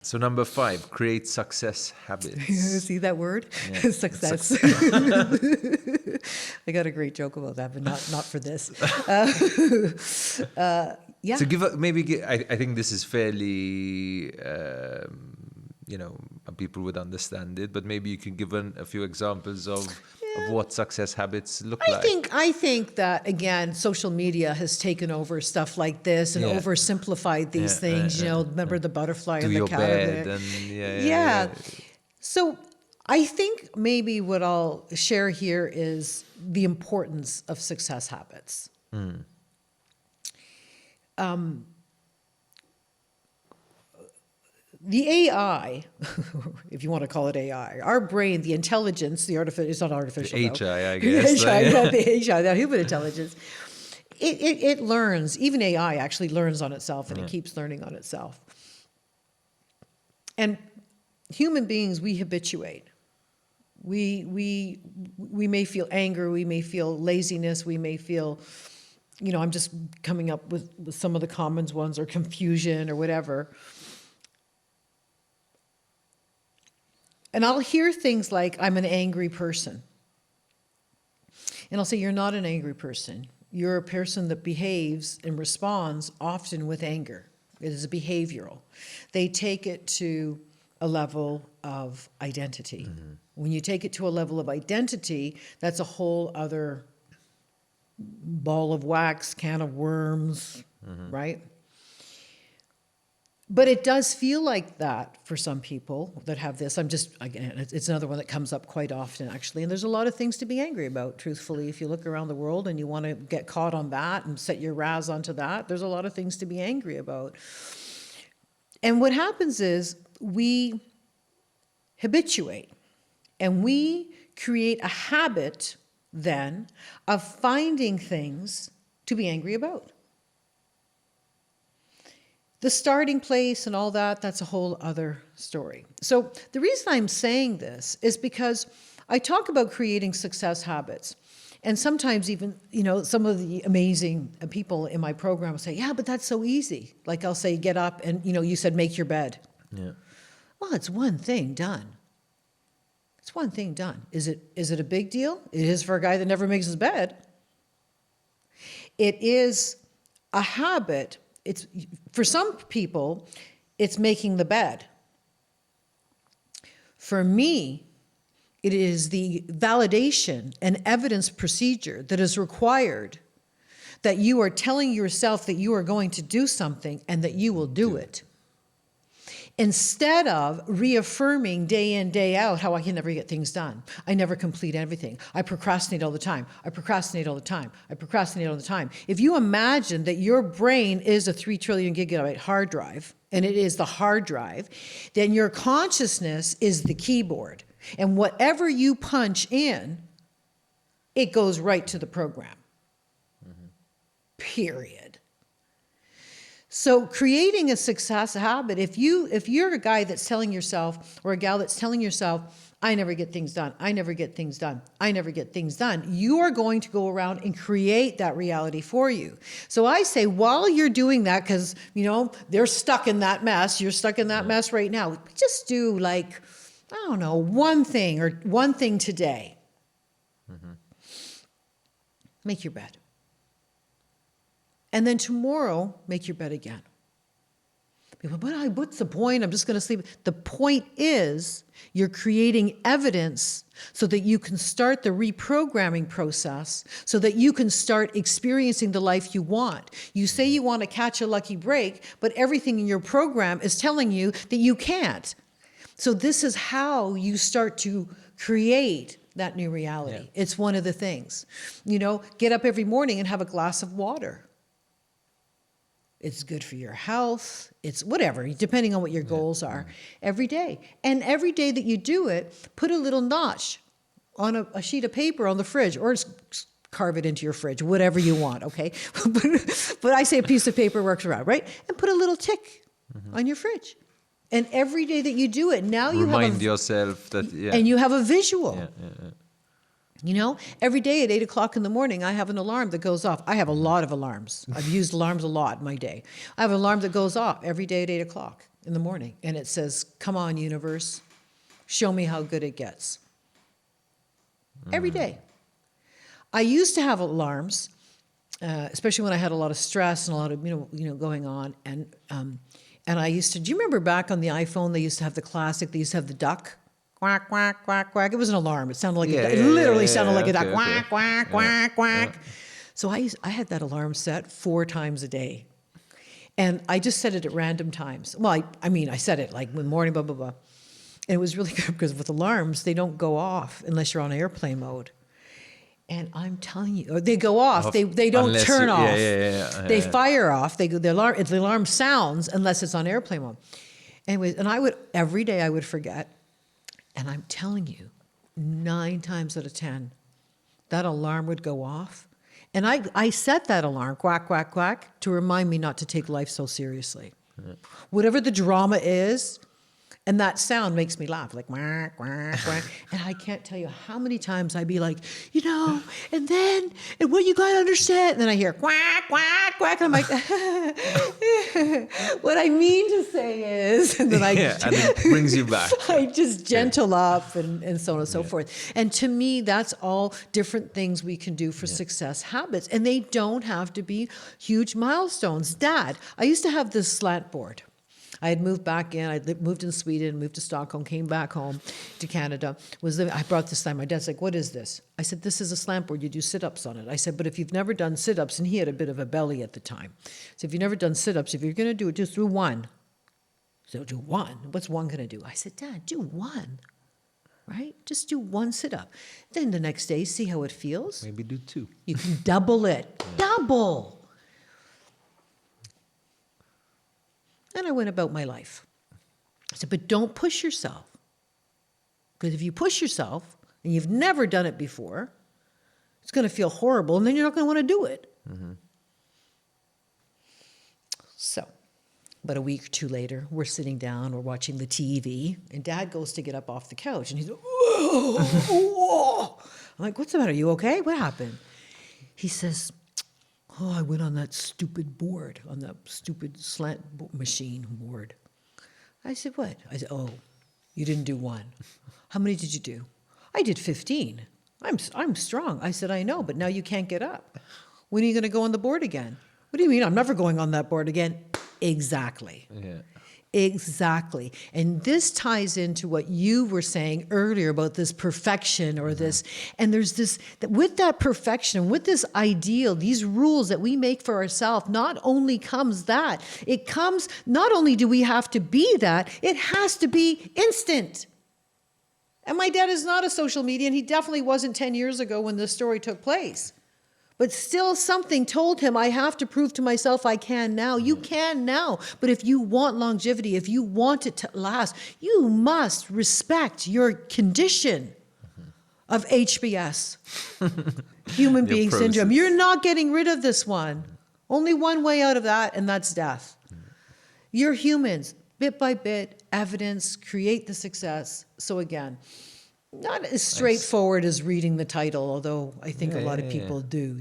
So number 5, create success habits. See that word? Yeah. Success. I got a great joke about that, but not for this. Yeah. So I think this is fairly, people would understand it, but maybe you can give a few examples of what success habits look like. I think that, again, social media has taken over stuff like this and oversimplified these things. Remember the butterfly and the caterpillar. Yeah. So I think maybe what I'll share here is the importance of success habits. The AI, if you want to call it AI, our brain, the intelligence, it's not artificial. The HI, I guess. The HI, the human intelligence, it learns. Even AI actually learns on itself, and it keeps learning on itself. And human beings, we habituate. We may feel anger, we may feel laziness, we may feel, I'm just coming up with some of the common ones, or confusion or whatever. And I'll hear things like, I'm an angry person. And I'll say, you're not an angry person. You're a person that behaves and responds often with anger. It is behavioral. They take it to a level of identity. Mm-hmm. When you take it to a level of identity, that's a whole other ball of wax, can of worms, right? But it does feel like that for some people that have this. It's another one that comes up quite often, actually. And there's a lot of things to be angry about, truthfully. If you look around the world and you want to get caught on that and set your raz onto that, there's a lot of things to be angry about. And what happens is we habituate, and we create a habit then of finding things to be angry about. The starting place and all that, that's a whole other story. So the reason I'm saying this is because I talk about creating success habits. And sometimes even, some of the amazing people in my program will say, yeah, but that's so easy. Like I'll say, get up and, you said make your bed. Yeah. Well, it's one thing done. It's one thing done. Is it a big deal? It is for a guy that never makes his bed. It is a habit. It's for some people, it's making the bed. For me, it is the validation and evidence procedure that is required that you are telling yourself that you are going to do something and that you will do it. Instead of reaffirming day in, day out how I can never get things done. I never complete everything. I procrastinate all the time. I procrastinate all the time. I procrastinate all the time. If you imagine that your brain is a 3 trillion gigabyte hard drive, and it is the hard drive, then your consciousness is the keyboard. And whatever you punch in, it goes right to the program. Period. So creating a success habit, if you're a guy that's telling yourself, or a gal that's telling yourself, I never get things done, I never get things done, I never get things done, you are going to go around and create that reality for you. So I say, while you're doing that, because, they're stuck in that mess, you're stuck in that mess right now, just do one thing today. Make your bed. And then tomorrow, make your bed again. People, but what's the point? I'm just going to sleep. The point is you're creating evidence so that you can start the reprogramming process, so that you can start experiencing the life you want. You say you want to catch a lucky break, but everything in your program is telling you that you can't. So this is how you start to create that new reality. Yeah. It's one of the things. Get up every morning and have a glass of water. It's good for your health. It's whatever, depending on what your goals are, every day. And every day that you do it, put a little notch on a sheet of paper on the fridge, or just carve it into your fridge, whatever you want, okay? But I say a piece of paper works around, right? And put a little tick on your fridge. And every day that you do it, now you remind yourself that, and you have a visual. Every day at 8 o'clock in the morning, I have an alarm that goes off. I have a lot of alarms. I've used alarms a lot in my day. I have an alarm that goes off every day at 8 o'clock in the morning, and it says, "Come on, universe, show me how good it gets." Every day. I used to have alarms, especially when I had a lot of stress and a lot of going on, and I used to. Do you remember back on the iPhone they used to have the classic? They used to have the duck. Quack, quack, quack, quack. It was an alarm. It sounded like it literally sounded like a duck. Quack, quack, quack, quack. So I had that alarm set 4 times a day. And I just set it at random times. Well, I set it like in the morning, blah, blah, blah. And it was really good because with alarms, they don't go off unless you're on airplane mode. And I'm telling you, or they go off. They don't turn off. They fire off. The alarm sounds unless it's on airplane mode. Anyways, and every day I would forget. And I'm telling you, 9 times out of 10, that alarm would go off. And I set that alarm, quack, quack, quack, to remind me not to take life so seriously. Whatever the drama is, and that sound makes me laugh, like quack, quack, quack. And I can't tell you how many times I'd be like, and what you got to understand. And then I hear quack, quack, quack. And I'm like, what I mean to say is, and then and it brings you back. I just gentle up and so on and so forth. And to me, that's all different things we can do for success habits. And they don't have to be huge milestones. Dad, I used to have this slant board. I had moved back in. I moved in Sweden, moved to Stockholm, came back home to Canada. I brought this time. My dad's like, "What is this?" I said, "This is a slant board. You do sit-ups on it." I said, "But if you've never done sit-ups," and he had a bit of a belly at the time. So if you've never done sit-ups, if you're going to do it, just do 1. So do 1. What's 1 going to do? I said, "Dad, do 1. Right? Just do 1 sit-up. Then the next day, see how it feels. Maybe do 2. You can double it. Double. And I went about my life. I said, but don't push yourself. Because if you push yourself and you've never done it before, it's going to feel horrible and then you're not going to want to do it. Mm-hmm. So, about a week or 2 later, we're sitting down, we're watching the TV, and Dad goes to get up off the couch and he's like, whoa, whoa. I'm like, what's the matter? Are you okay? What happened? He says, "Oh, I went on that stupid board, on that stupid slant machine board." I said, "What?" I said, "Oh, you didn't do 1. How many did you do?" "I did 15. I'm strong." I said, "I know, but now you can't get up. When are you going to go on the board again?" "What do you mean? I'm never going on that board again." Exactly. Yeah. Exactly. And this ties into what you were saying earlier about this perfection or this, and there's this, with that perfection, with this ideal, these rules that we make for ourselves, not only comes that, it comes, not only do we have to be that, it has to be instant. And my dad is not a social media, and he definitely wasn't 10 years ago when this story took place. But still something told him, I have to prove to myself I can now. You can now. But if you want longevity, if you want it to last, you must respect your condition of HBS, human being syndrome. You're not getting rid of this one. Only one way out of that, and that's death. You're humans. Bit by bit, evidence, create the success. So again, not as straightforward as reading the title, although I think a lot of people do,